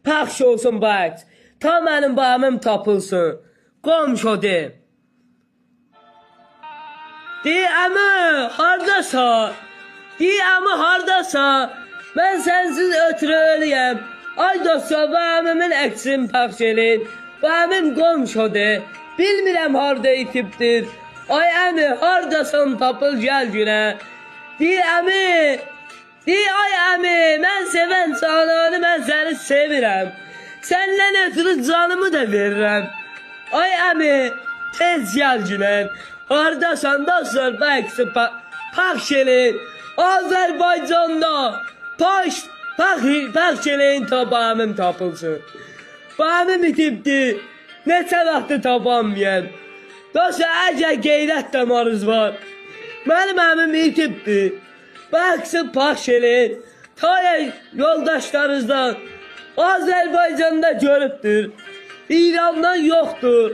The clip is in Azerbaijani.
Pəxş olsun bu əks. Ta mənim bağımım tapılsın. Qomşo de. Əmi, hardasa? Əmi, hardasa? Mən sənsiz ötürü ölüyəm. Ay dostlar, bağımımın əksini pəxş elin. Bağımım qomşodur. Bilmirəm harda itibdir. Ay əmi, hardasan tapıl gəl günə. Əmi, ay əmi, mən sevən cananı, mən səni sevirəm. Səndən ötürü canımı da verirəm. Ay əmi, tez gəl günə. Hardasan dostlar, bu əksi pəxş elin. Azərbaycanda pəxş elin ta bağımım tapılsın. Bağımım itibdir. Neçə vaxtı tapanmayam. Dostlar, əgər qeyrət damarınız var, mənim əmim itibdir. Bəxsi pəxş elin. Ta yoldaşlarınızdan Azərbaycanda görübdür. İrandan yoxdur.